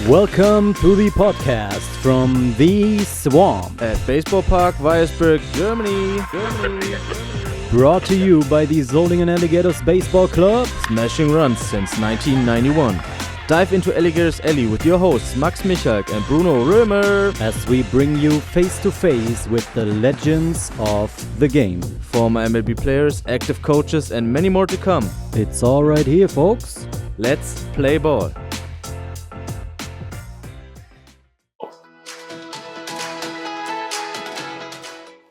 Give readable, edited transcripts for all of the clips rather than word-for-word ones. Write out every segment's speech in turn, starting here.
Welcome to the podcast from the Swamp at Baseballpark Weyersberg, Germany. Brought to you by the Solingen Alligators Baseball Club, Smashing runs since 1991. Dive into Alligators Alley with your hosts Max Michalk and Bruno Römer as we bring you face to face with the legends of the game. Former MLB players, active coaches, and many more to come. It's all right here, folks. Let's play ball.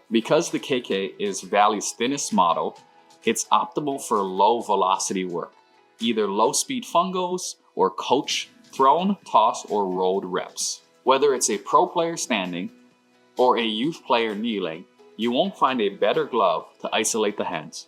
Because the KK is Valley's thinnest model, it's optimal for low velocity work, either low speed fungos or coach thrown, toss, or rolled reps. Whether it's a pro player standing or a youth player kneeling, you won't find a better glove to isolate the hands.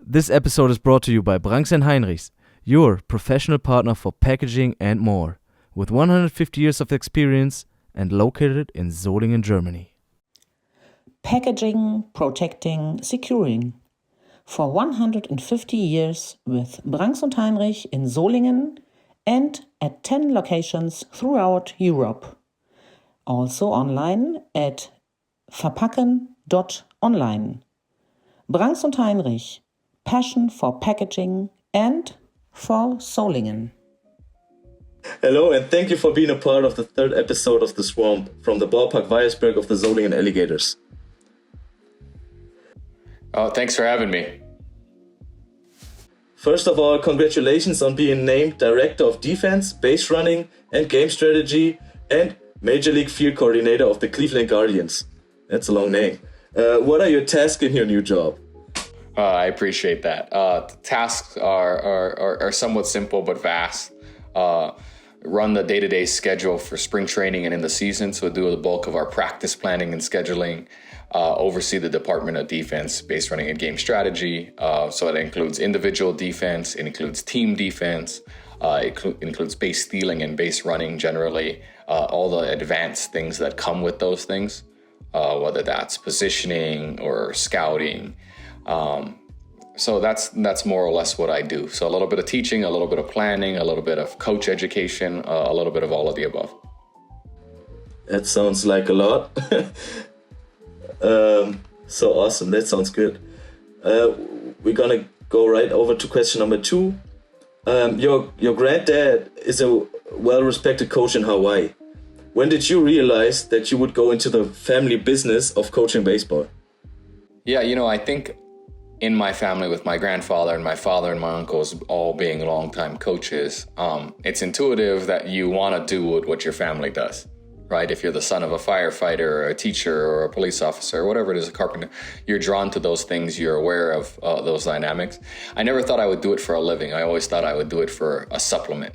This episode is brought to you by Branks & Heinrichs, your professional partner for packaging and more, with 150 years of experience and located in Solingen, Germany. Packaging, protecting, securing. For 150 years with Branks & Heinrich in Solingen and at 10 locations throughout Europe. Also online at verpacken.online. Branks & Heinrich. Passion for packaging and for Solingen. Hello and thank you for being a part of the third episode of The Swamp from the Ballpark Weyersberg of the Solingen Alligators. Oh, thanks for having me. First of all, congratulations on being named Director of Defense, Base Running and Game Strategy and Major League Field Coordinator of the Cleveland Guardians. That's a long name. What are your tasks in your new job? I appreciate that. The tasks are somewhat simple but vast. Run the day-to-day schedule for spring training and in the season, so do the bulk of our practice planning and scheduling. Oversee the Department of Defense, base running and game strategy. So it includes individual defense, it includes team defense, it includes base stealing and base running generally. All the advanced things that come with those things, whether that's positioning or scouting. So that's more or less what I do. So a little bit of teaching, a little bit of planning, a little bit of coach education, a little bit of all of the above. That sounds like a lot. So awesome. That sounds good. We're gonna go right over to question number 2. Your granddad is a well-respected coach in Hawaii. When did you realize that you would go into the family business of coaching baseball? Yeah, I think in my family with my grandfather and my father and my uncles all being longtime coaches, it's intuitive that you want to do what your family does, right? If you're the son of a firefighter or a teacher or a police officer or whatever it is, a carpenter, you're drawn to those things. You're aware of those dynamics. I never thought I would do it for a living. I always thought I would do it for a supplement.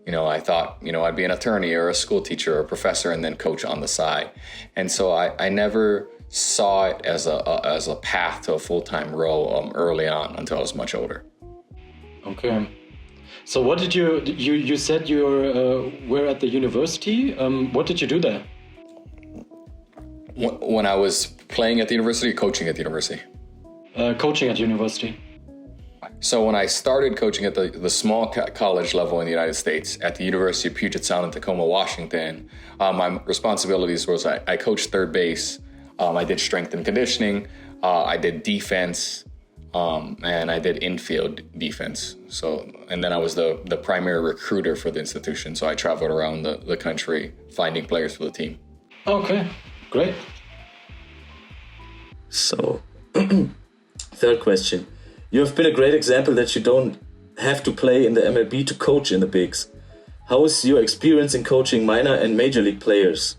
I thought, I'd be an attorney or a school teacher or a professor and then coach on the side. And so I never saw it as a path to a full-time role early on until I was much older. Okay. So what did you said you were at the university. What did you do there? When I was playing at the university, coaching at the university? Coaching at university. So when I started coaching at the small college level in the United States at the University of Puget Sound in Tacoma, Washington, my responsibilities was I coached third base. I did strength and conditioning, I did defense, and I did infield defense. And then I was the primary recruiter for the institution. So I traveled around the country finding players for the team. Okay, great. So, third question. You have been a great example that you don't have to play in the MLB to coach in the bigs. How is your experience in coaching minor and major league players?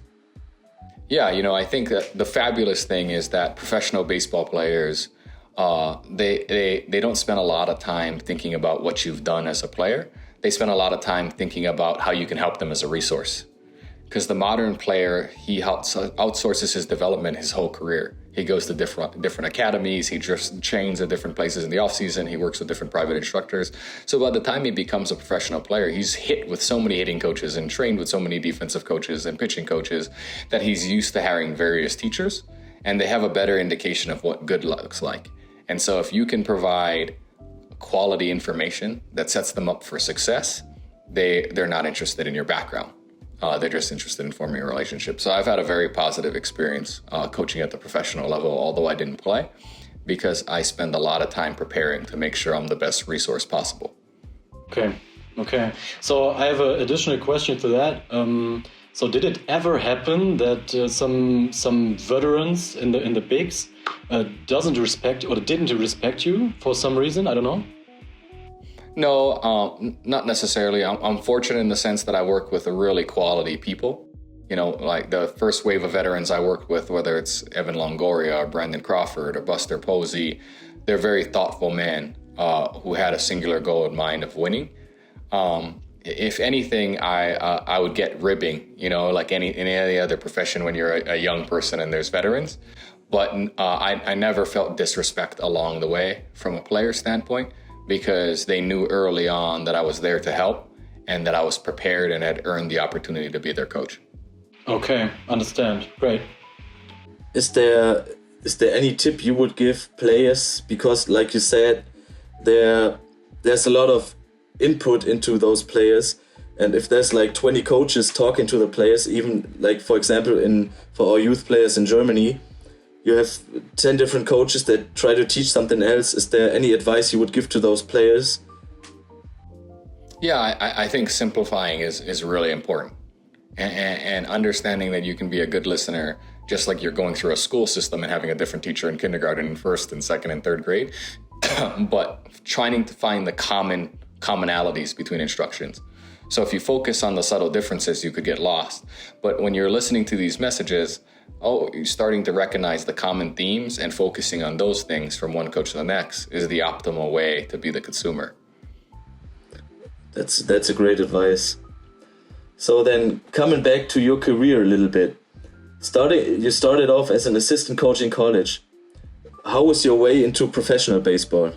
Yeah, I think that the fabulous thing is that professional baseball players, they don't spend a lot of time thinking about what you've done as a player. They spend a lot of time thinking about how you can help them as a resource. Because the modern player, he outsources his development his whole career. He goes to different academies. He just trains at different places in the off season. He works with different private instructors. So by the time he becomes a professional player, he's hit with so many hitting coaches and trained with so many defensive coaches and pitching coaches that he's used to hiring various teachers, and they have a better indication of what good looks like. And so if you can provide quality information that sets them up for success, they're not interested in your background. They're just interested in forming a relationship. So I've had a very positive experience coaching at the professional level, although I didn't play, because I spend a lot of time preparing to make sure I'm the best resource possible. Okay. So I have an additional question to that. So did it ever happen that some veterans in the bigs didn't respect you for some reason? I don't know. No, not necessarily. I'm fortunate in the sense that I work with really quality people. You know, like the first wave of veterans I worked with, whether it's Evan Longoria or Brandon Crawford or Buster Posey, they're very thoughtful men who had a singular goal in mind of winning. If anything, I would get ribbing, you know, like in any other profession when you're a young person and there's veterans. But I never felt disrespect along the way from a player standpoint, because they knew early on that I was there to help and that I was prepared and had earned the opportunity to be their coach. Okay, understand. Great. Is there any tip you would give players? Because like you said, there's a lot of input into those players. And if there's like 20 coaches talking to the players, even like, for example, for our youth players in Germany, you have 10 different coaches that try to teach something else. Is there any advice you would give to those players? Yeah, I think simplifying is really important. And understanding that you can be a good listener, just like you're going through a school system and having a different teacher in kindergarten, in first and second and third grade, but trying to find the commonalities between instructions. So if you focus on the subtle differences, you could get lost. But when you're listening to these messages, you're starting to recognize the common themes, and focusing on those things from one coach to the next is the optimal way to be the consumer. That's a great advice. So then, coming back to your career a little bit, you started off as an assistant coach in college. How was your way into professional baseball?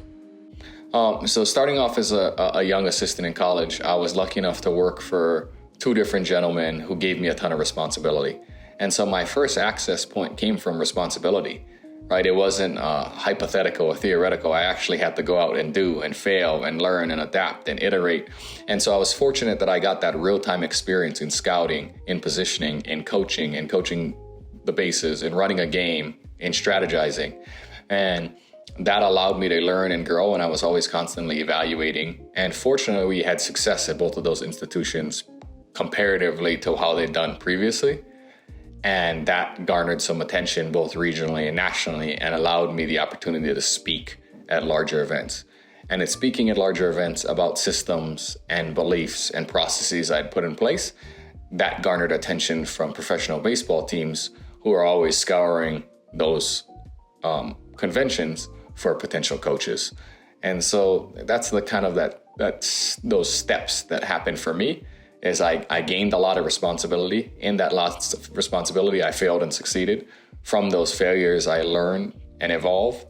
So starting off as a young assistant in college, I was lucky enough to work for two different gentlemen who gave me a ton of responsibility. And so my first access point came from responsibility, right? It wasn't hypothetical or theoretical. I actually had to go out and do and fail and learn and adapt and iterate. And so I was fortunate that I got that real-time experience in scouting, in positioning, in coaching the bases, in running a game, in strategizing. And that allowed me to learn and grow, and I was always constantly evaluating. And fortunately, we had success at both of those institutions comparatively to how they'd done previously. And that garnered some attention both regionally and nationally, and allowed me the opportunity to speak at larger events. And it's speaking at larger events about systems and beliefs and processes I'd put in place that garnered attention from professional baseball teams who are always scouring those conventions for potential coaches. And so that's the kind of those steps that happened for me. Is I gained a lot of responsibility. In that lots of responsibility, I failed and succeeded. From those failures, I learned and evolved.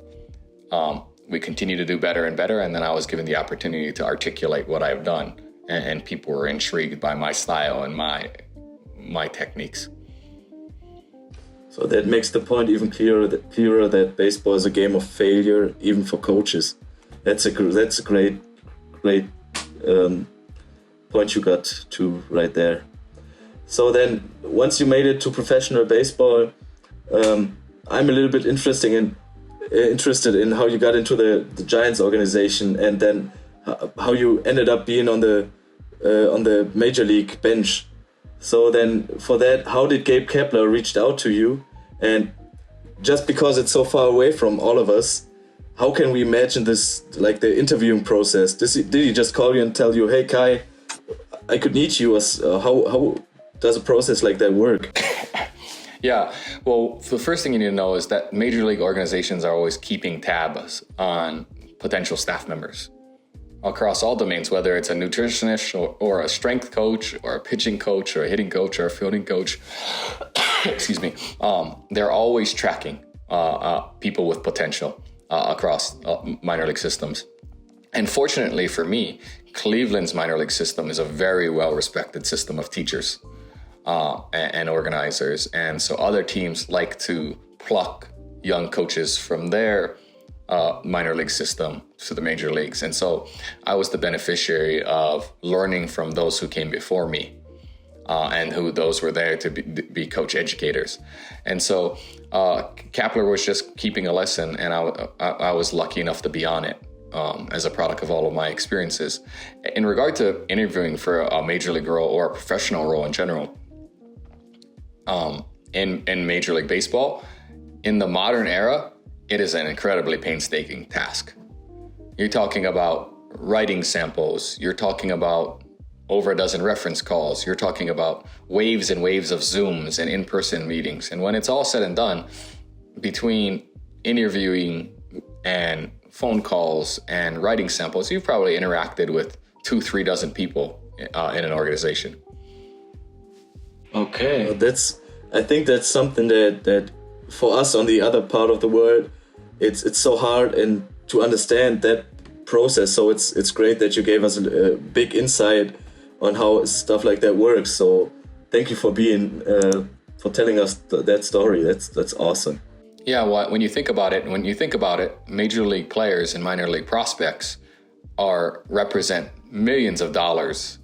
We continue to do better and better, and then I was given the opportunity to articulate what I've done, and people were intrigued by my style and my techniques. So that makes the point even clearer that baseball is a game of failure, even for coaches. That's a great point you got to right there. So then, once you made it to professional baseball, I'm a little bit interested in how you got into the Giants organization, and then how you ended up being on the major league bench. So then, for that, how did Gabe Kepler reach out to you? And just because it's so far away from all of us, how can we imagine this, like the interviewing process? Did he just call you and tell you, "Hey Kai, I could need you"? How does a process like that work? Yeah, well, the first thing you need to know is that major league organizations are always keeping tabs on potential staff members across all domains, whether it's a nutritionist or a strength coach or a pitching coach or a hitting coach or a fielding coach. Excuse me. They're always tracking people with potential across minor league systems. And fortunately for me, Cleveland's minor league system is a very well-respected system of teachers and organizers. And so other teams like to pluck young coaches from their minor league system to the major leagues. And so I was the beneficiary of learning from those who came before me and who those were there to be coach educators. And so Kapler was just keeping a lesson, and I was lucky enough to be on it as a product of all of my experiences. In regard to interviewing for a major league role or a professional role in general, in Major League Baseball, in the modern era, it is an incredibly painstaking task. You're talking about writing samples. You're talking about over a dozen reference calls. You're talking about waves and waves of Zooms and in-person meetings. And when it's all said and done, between interviewing and phone calls and writing samples, you've probably interacted with 2-3 dozen people in an organization. Okay. I think that's something that for us on the other part of the world, it's so hard and to understand that process. So it's great that you gave us a big insight on how stuff like that works. So thank you for being for telling us that story. That's awesome. Yeah, well, when you think about it, major league players and minor league prospects represent millions of dollars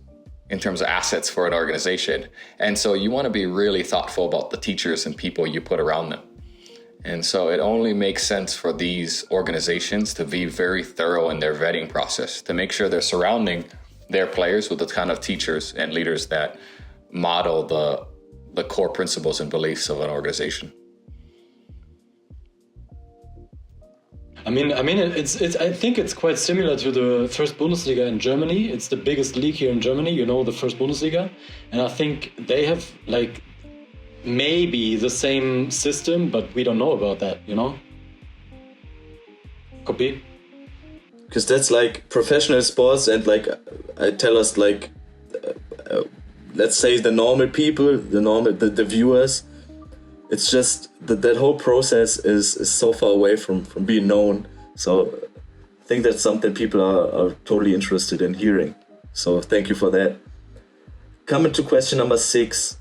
in terms of assets for an organization. And so you want to be really thoughtful about the teachers and people you put around them. And so it only makes sense for these organizations to be very thorough in their vetting process, to make sure they're surrounding their players with the kind of teachers and leaders that model the core principles and beliefs of an organization. I mean, it's. I think it's quite similar to the first Bundesliga in Germany. It's the biggest league here in Germany, the first Bundesliga, and I think they have like maybe the same system, but we don't know about that. Could be. Because that's like professional sports, and like I tell us like, let's say the normal people, the viewers. It's just that whole process is so far away from being known. So I think that's something people are totally interested in hearing. So thank you for that. Coming to question number 6.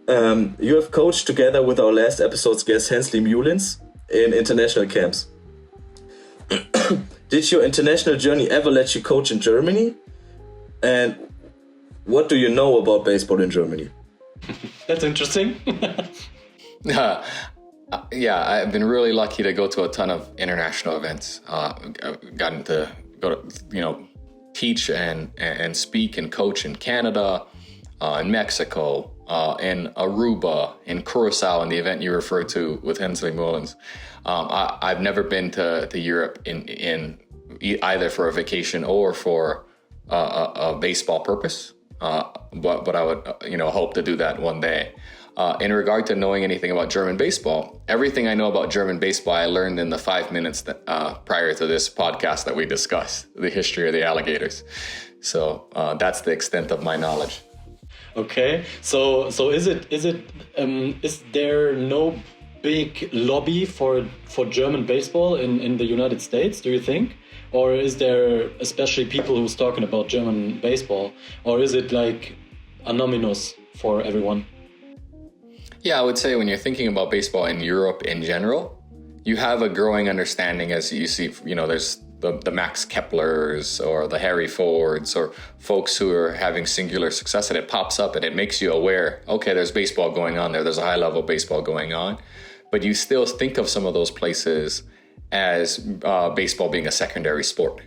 You have coached together with our last episode's guest Hensley Mullins in international camps. Did your international journey ever let you coach in Germany? And what do you know about baseball in Germany? That's interesting. Yeah, I've been really lucky to go to a ton of international events. I've gotten to go to, teach and speak and coach in Canada, in Mexico, in Aruba, in Curacao, in the event you referred to with Hensley Mullins. I've never been to Europe in either for a vacation or for a baseball purpose, but I would hope to do that one day. In regard to knowing anything about German baseball, everything I know about German baseball I learned in the 5 minutes prior to this podcast that we discussed, the history of the alligators. So that's the extent of my knowledge. Okay, so is there no big lobby for German baseball in the United States, do you think? Or is there especially people who's talking about German baseball? Or is it like anonymous for everyone? Yeah, I would say when you're thinking about baseball in Europe in general, you have a growing understanding as you see, there's the Max Keplers or the Harry Fords or folks who are having singular success, and it pops up and it makes you aware, okay, there's baseball going on there. There's a high level baseball going on. But you still think of some of those places as baseball being a secondary sport.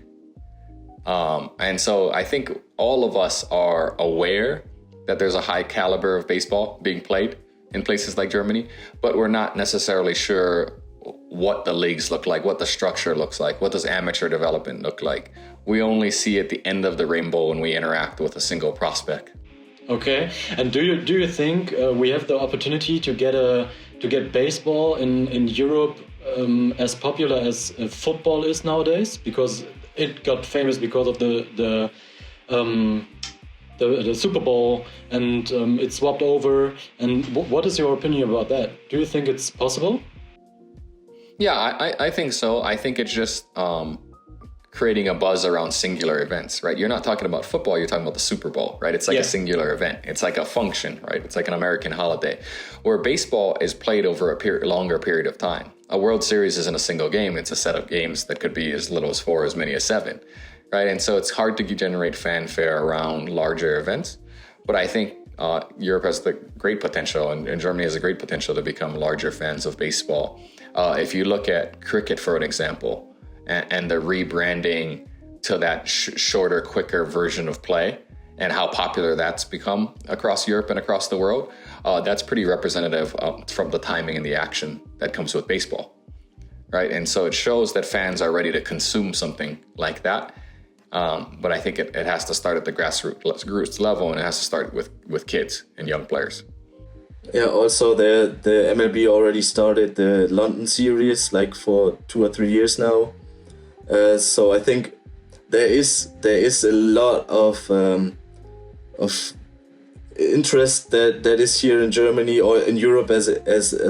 And so I think all of us are aware that there's a high caliber of baseball being played in places like Germany, but we're not necessarily sure what the leagues look like, what the structure looks like, what does amateur development look like. We only see at the end of the rainbow when we interact with a single prospect. Okay, and do you think we have the opportunity to get baseball in Europe as popular as football is nowadays? Because it got famous because of the Super Bowl, and it swapped over. And what is your opinion about that? Do you think it's possible? Yeah, I think so. I think it's just creating a buzz around singular events, right? You're not talking about football, you're talking about the Super Bowl, right? It's like a singular event. It's like a function, right? It's like an American holiday. Where baseball is played over a longer period of time. A World Series isn't a single game. It's a set of games that could be as little as 4, as many as 7, right? And so it's hard to generate fanfare around larger events. But I think Europe has the great potential, and Germany has a great potential to become larger fans of baseball. If you look at cricket, for an example, and the rebranding to that shorter, quicker version of play and how popular that's become across Europe and across the world, that's pretty representative from the timing and the action that comes with baseball, right? And so it shows that fans are ready to consume something like that. But I think it has to start at the grassroots level, and it has to start with kids and young players. Yeah, also the MLB already started the London series like for 2 or 3 years now. So I think there is a lot of interest that is here in Germany or in Europe as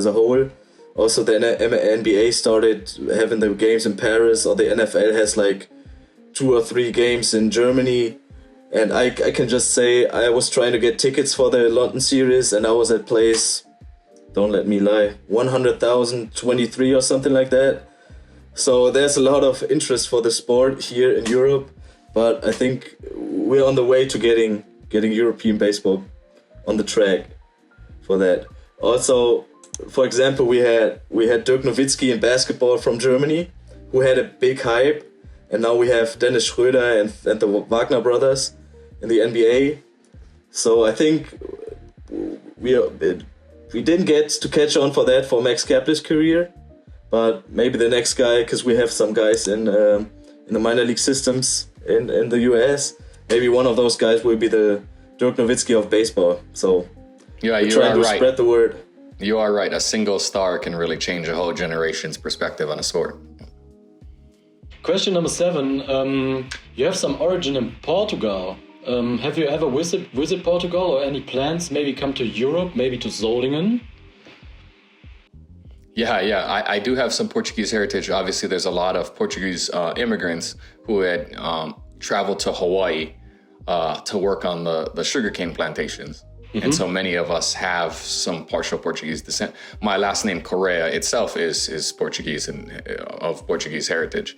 a whole. Also, the NBA started having the games in Paris, or the NFL has like 2 or 3 games in Germany. And I can just say I was trying to get tickets for the London series, and I was at place, don't let me lie, 100,023 or something like that. So there's a lot of interest for the sport here in Europe, but I think we're on the way to getting European baseball on the track for that. Also, for example, we had Dirk Nowitzki in basketball from Germany, who had a big hype, and now we have Dennis Schröder and the Wagner brothers in the NBA. So I think we didn't get to catch on for that for Max Kepler's career. But maybe the next guy, because we have some guys in the minor league systems in the US, maybe one of those guys will be the Dirk Nowitzki of baseball. So yeah, we're trying to spread the word. You are right. A single star can really change a whole generation's perspective on a sport. Question number 7. You have some origin in Portugal. Have you ever visit Portugal, or any plans? Maybe come to Europe, maybe to Solingen? Yeah. I do have some Portuguese heritage. Obviously, there's a lot of Portuguese immigrants who had traveled to Hawaii to work on the sugarcane plantations. Mm-hmm. And so many of us have some partial Portuguese descent. My last name, Correa, itself is Portuguese and of Portuguese heritage.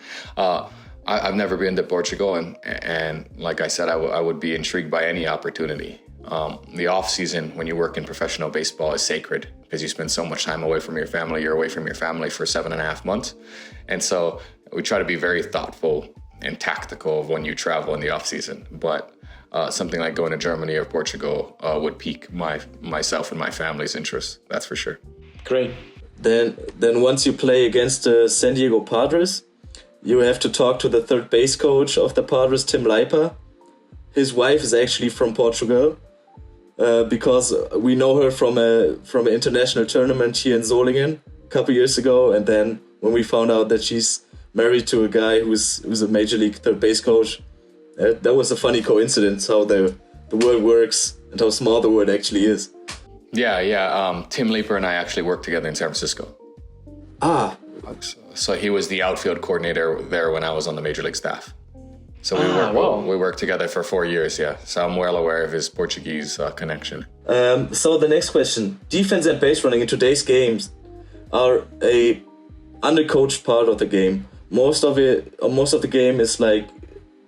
I've never been to Portugal, and like I said, I would be intrigued by any opportunity. The off season when you work in professional baseball is sacred because you spend so much time away from your family. You're away from your family for 7.5 months. And so we try to be very thoughtful and tactical of when you travel in the off season. But something like going to Germany or Portugal would pique myself and my family's interest. That's for sure. Great. Then once you play against the San Diego Padres, you have to talk to the third base coach of the Padres, Tim Leiper. His wife is actually from Portugal, because we know her from an international tournament here in Solingen a couple years ago. And then when we found out that she's married to a guy who's a major league third base coach, that was a funny coincidence how the world works and how small the world actually is. Yeah. Tim Leiper and I actually worked together in San Francisco. So he was the outfield coordinator there when I was on the major league staff. So we worked together for 4 years, yeah. So I'm well aware of his Portuguese connection. So the next question. Defense and base running in today's games are a undercoached part of the game. Most of the game is like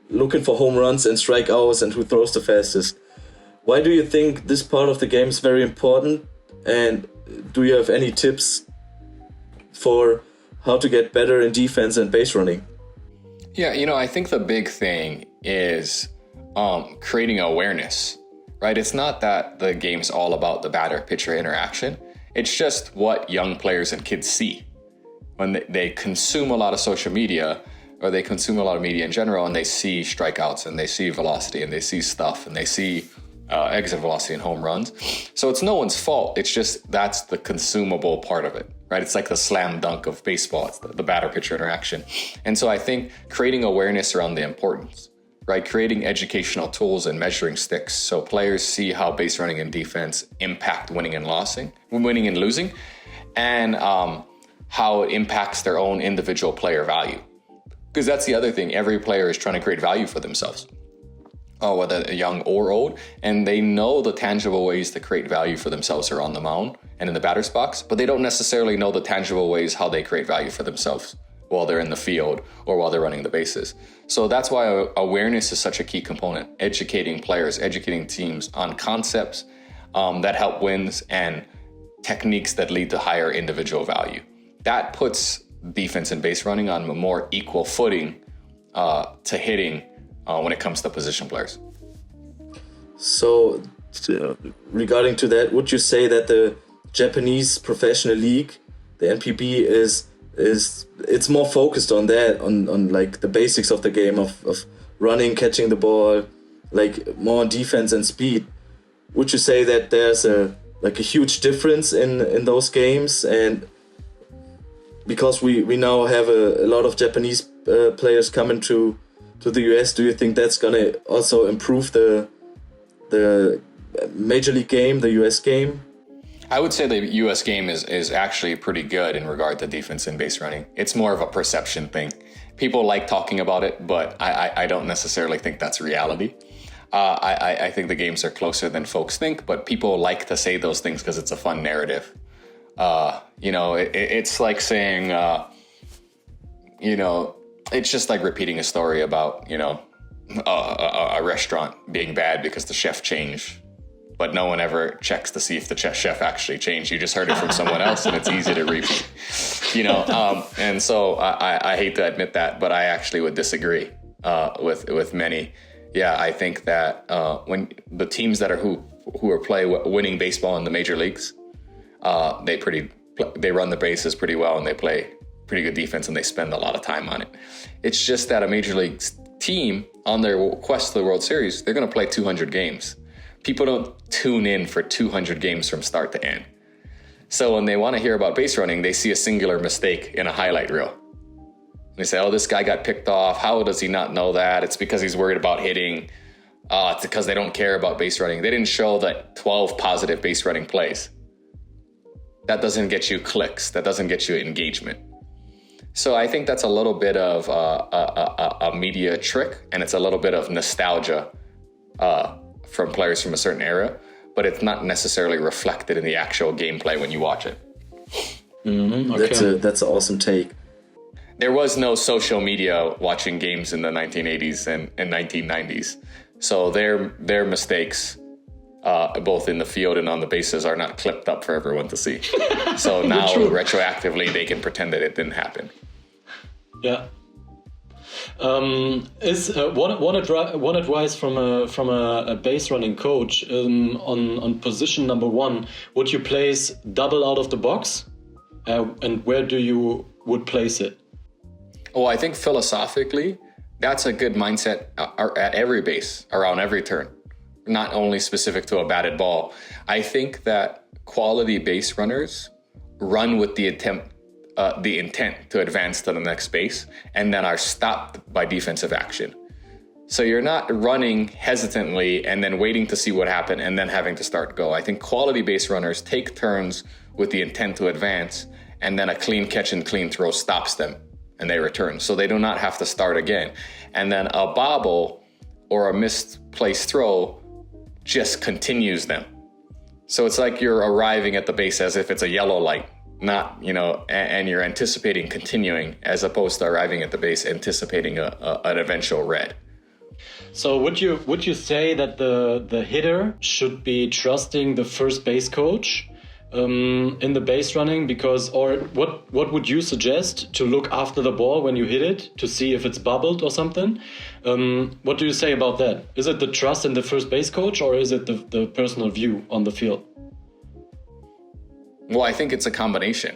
looking for home runs and strikeouts and who throws the fastest. Why do you think this part of the game is very important? And do you have any tips for how to get better in defense and base running? Yeah, I think the big thing is creating awareness, right? It's not that the game's all about the batter-pitcher interaction. It's just what young players and kids see when they consume a lot of social media, or they consume a lot of media in general, and they see strikeouts and they see velocity and they see stuff and they see exit velocity and home runs. So it's no one's fault. It's just that's the consumable part of it, right? It's like the slam dunk of baseball. It's the batter-pitcher interaction. And so I think creating awareness around the importance, right? Creating educational tools and measuring sticks so players see how base running and defense impact winning and losing, winning and losing. And how it impacts their own individual player value. Because that's the other thing. Every player is trying to create value for themselves, whether young or old, and they know the tangible ways to create value for themselves are on the mound and in the batter's box, but they don't necessarily know the tangible ways how they create value for themselves while they're in the field or while they're running the bases. So that's why awareness is such a key component, educating players, educating teams on concepts that help wins and techniques that lead to higher individual value. That puts defense and base running on a more equal footing to hitting when it comes to position players. So, regarding to that, would you say that the Japanese professional league, the NPB, it's more focused on that, on like the basics of the game of running, catching the ball, like more on defense and speed? Would you say that there's a huge difference in those games? And because we now have a lot of Japanese players coming to the US, do you think that's gonna also improve the Major League game, the US game? I would say the US game is actually pretty good in regard to defense and base running. It's more of a perception thing. People like talking about it, but I don't necessarily think that's reality. I think the games are closer than folks think, but people like to say those things because it's a fun narrative. It's like saying, it's just like repeating a story about, a restaurant being bad because the chef changed, but no one ever checks to see if the chef actually changed. You just heard it from someone else and it's easy to repeat, and so I hate to admit that, but I actually would disagree with many. Yeah, I think that when the teams that are who are winning baseball in the major leagues, they run the bases pretty well and they play pretty good defense and they spend a lot of time on it. It's just that a major league team on their quest to the World Series, they're going to play 200 games. People don't tune in for 200 games from start to end. So when they want to hear about base running, they see a singular mistake in a highlight reel. They say, oh, this guy got picked off. How does he not know that? It's because he's worried about hitting. It's because they don't care about base running. They didn't show that 12 positive base running plays. That doesn't get you clicks. That doesn't get you engagement. So I think that's a little bit of a media trick, and it's a little bit of nostalgia from players from a certain era, but it's not necessarily reflected in the actual gameplay when you watch it. Mm-hmm, okay. That's an awesome take. There was no social media watching games in the 1980s and 1990s. So their mistakes, both in the field and on the bases, are not clipped up for everyone to see. So now retroactively, they can pretend that it didn't happen. Yeah. Is one advice from a base running coach on position number 1? Would you place double out of the box, and where would place it? Oh, I think philosophically, that's a good mindset at every base, around every turn, not only specific to a batted ball. I think that quality base runners run with the intent to advance to the next base and then are stopped by defensive action. So you're not running hesitantly and then waiting to see what happened and then having to start go. I think quality base runners take turns with the intent to advance, and then a clean catch and clean throw stops them and they return. So they do not have to start again. And then a bobble or a misplaced throw just continues them. So it's like you're arriving at the base as if it's a yellow light, not, and you're anticipating continuing as opposed to arriving at the base anticipating an eventual red. So would you say that the hitter should be trusting the first base coach in the base running, or what would you suggest to look after the ball when you hit it to see if it's bubbled or something? What do you say about that? Is it the trust in the first base coach, or is it the personal view on the field? Well, I think it's a combination.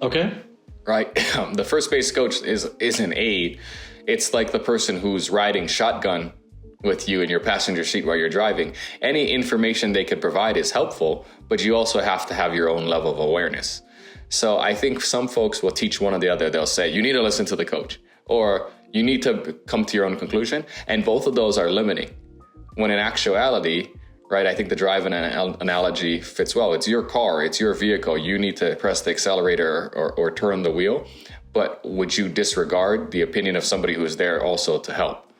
Okay. Right? The first base coach is an aide. It's like the person who's riding shotgun with you in your passenger seat while you're driving. Any information they could provide is helpful, but you also have to have your own level of awareness. So I think some folks will teach one or the other. They'll say, you need to listen to the coach, or you need to come to your own conclusion. And both of those are limiting. When in actuality, right? I think the drive analogy fits well. It's your car, it's your vehicle. You need to press the accelerator or turn the wheel. But would you disregard the opinion of somebody who's there also to help,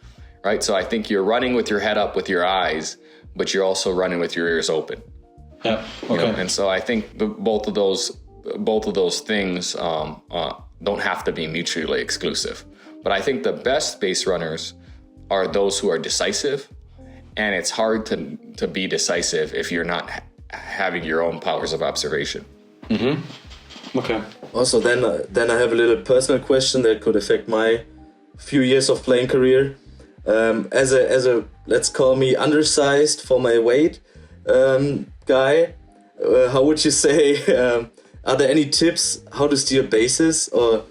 right? So I think you're running with your head up with your eyes, but you're also running with your ears open. Yeah. Okay. And so I think both of those things don't have to be mutually exclusive. But I think the best base runners are those who are decisive, and it's hard to be decisive if you're not having your own powers of observation. Mm-hmm. Okay. Also, then I have a little personal question that could affect my few years of playing career. As a let's call me undersized for my weight guy, how would you say? Are there any tips how to steer bases, or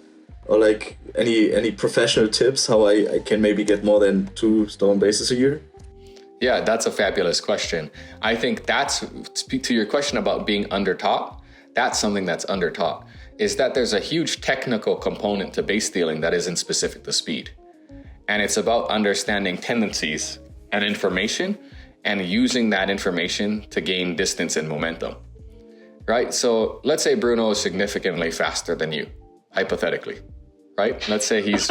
like any professional tips how I can maybe get more than 2 stolen bases a year? Yeah, that's a fabulous question. I think that's, to your question about being undertaught, that's something that's undertaught, is that there's a huge technical component to base stealing that isn't specific to speed. And it's about understanding tendencies and information and using that information to gain distance and momentum, right? So let's say Bruno is significantly faster than you, hypothetically, right? Let's say he's,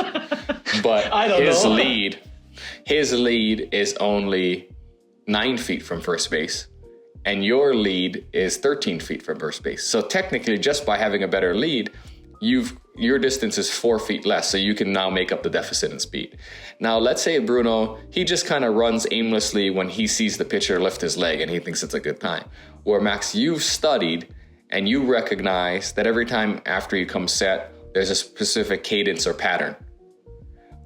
but his lead is only 9 feet from first base, and your lead is 13 feet from first base. So technically, just by having a better lead, your distance is 4 feet less, so you can now make up the deficit in speed. Now, let's say Bruno, he just kind of runs aimlessly when he sees the pitcher lift his leg and he thinks it's a good time. Where Max, you've studied and you recognize that every time after you come set, there's a specific cadence or pattern.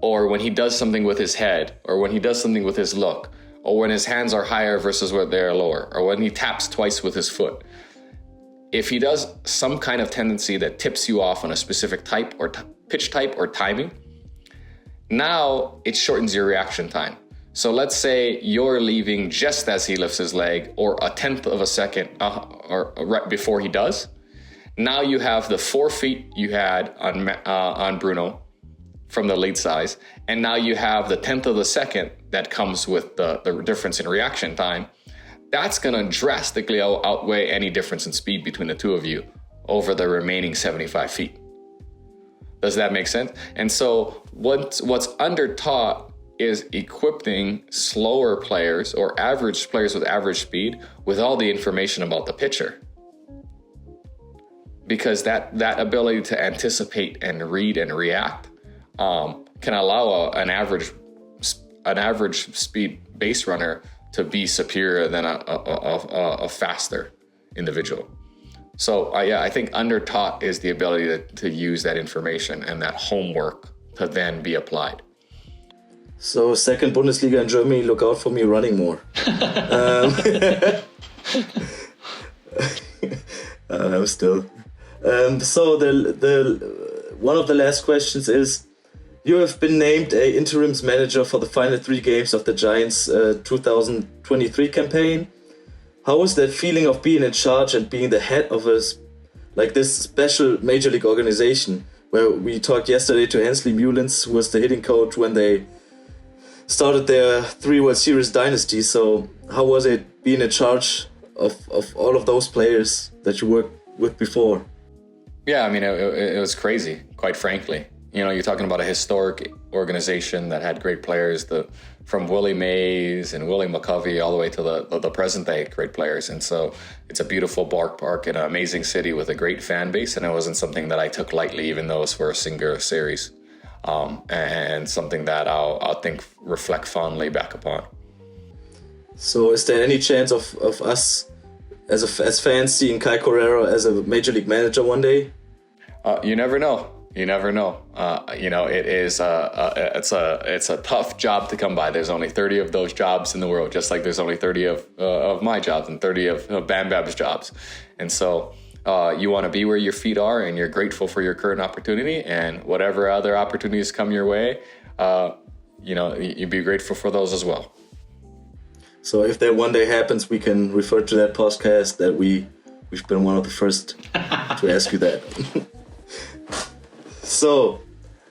Or when he does something with his head, or when he does something with his look, or when his hands are higher versus where they're lower, or when he taps twice with his foot. If he does some kind of tendency that tips you off on a specific type or pitch type or timing, now it shortens your reaction time. So let's say you're leaving just as he lifts his leg, or a tenth of a second or right before he does. Now you have the 4 feet you had on Bruno from the lead size, and now you have the tenth of a second that comes with the difference in reaction time. That's going to drastically outweigh any difference in speed between the two of you over the remaining 75 feet. Does that make sense? And so what's undertaught is equipping slower players or average players with average speed with all the information about the pitcher. Because that ability to anticipate and read and react can allow an average speed base runner to be superior than a faster individual. So I think undertaught is the ability to use that information and that homework to then be applied. So second Bundesliga in Germany, look out for me running more. Still. So the one of the last questions is, you have been named a Interim-Manager for the final 3 games of the Giants 2023 campaign. How was that feeling of being in charge and being the head of this special Major League organization? Where we talked yesterday to Hensley Mullins, who was the hitting coach when they started their 3 World Series dynasty. So how was it being in charge of all of those players that you worked with before? Yeah, I mean, it was crazy, quite frankly. You know, you're talking about a historic organization that had great players, from Willie Mays and Willie McCovey all the way to the present day great players. And so it's a beautiful ballpark in an amazing city with a great fan base. And it wasn't something that I took lightly, even though it was for a single series, and something that I'll think reflect fondly back upon. So is there any chance of us as fans seeing Kai Correa as a Major League Manager one day? You never know. You never know. It is it's a tough job to come by. There's only 30 of those jobs in the world, just like there's only 30 of my jobs and 30 of Bam Bab's jobs. And so you want to be where your feet are, and you're grateful for your current opportunity, and whatever other opportunities come your way, you be grateful for those as well. So if that one day happens, we can refer to that podcast that we've been one of the first to ask you that. So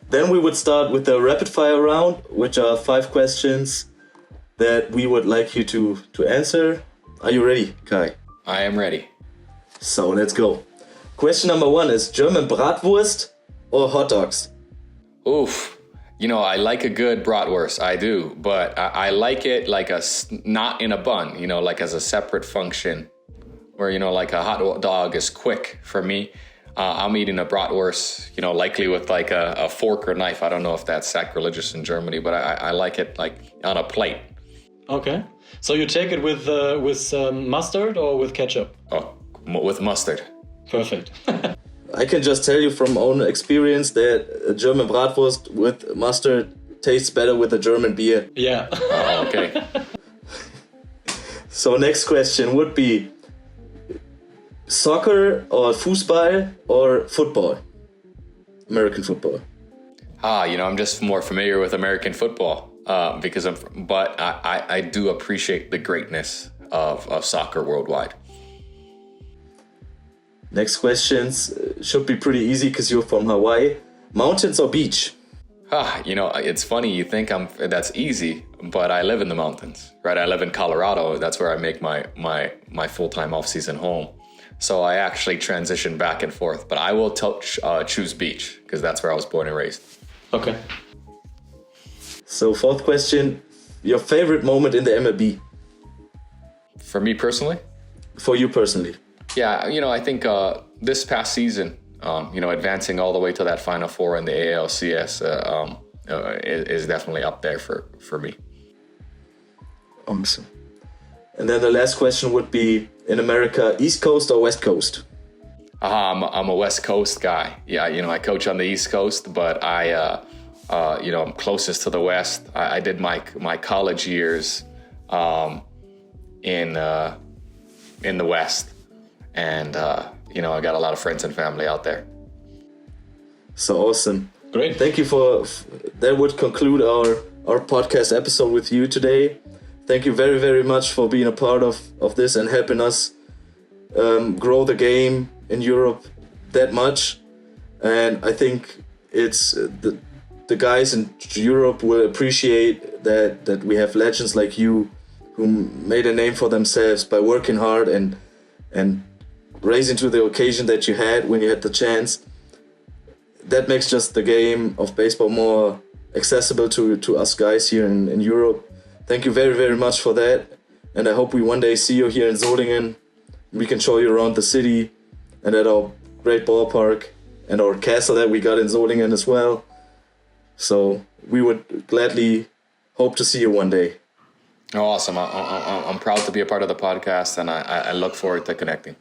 then we would start with the rapid fire round, which are 5 questions that we would like you to answer Are you ready, Kai? I am ready. So let's go. Question number 1 is German bratwurst or hot dogs? Oof. I like a good bratwurst. I do, but I like it like not in a bun, like as a separate function where, like a hot dog is quick for me. I'm eating a bratwurst, likely with like a fork or knife. I don't know if that's sacrilegious in Germany, but I like it like on a plate. Okay. So you take it with mustard or with ketchup? Oh, with mustard. Perfect. I can just tell you from own experience that a German bratwurst with mustard tastes better with a German beer. Yeah. Oh, okay. So next question would be soccer or Fußball or football? American football. I'm just more familiar with American football but I do appreciate the greatness of soccer worldwide. Next questions should be pretty easy because you're from Hawaii. Mountains or beach? It's funny, you think that's easy, but I live in the mountains, right? I live in Colorado. That's where I make my full-time off-season home. So I actually transition back and forth, but I will choose beach because that's where I was born and raised. Okay. So fourth question, your favorite moment in the MLB? For me personally? For you personally. Yeah, I think this past season, advancing all the way to that Final Four in the ALCS is definitely up there for me. Awesome. And then the last question would be, in America, East Coast or West Coast? I'm a West Coast guy. Yeah, I coach on the East Coast, but I'm closest to the West. I did my college years in the West. And, I got a lot of friends and family out there. So awesome. Great. Thank you that would conclude our podcast episode with you today. Thank you very, very much for being a part of this and helping us grow the game in Europe that much. And I think it's the guys in Europe will appreciate that we have legends like you who made a name for themselves by working hard and raising to the occasion that you had when you had the chance. That makes just the game of baseball more accessible to us guys here in Europe. Thank you very, very much for that. And I hope we one day see you here in Solingen. We can show you around the city and at our great ballpark and our castle that we got in Solingen as well. So we would gladly hope to see you one day. Oh, awesome. I'm proud to be a part of the podcast and I look forward to connecting.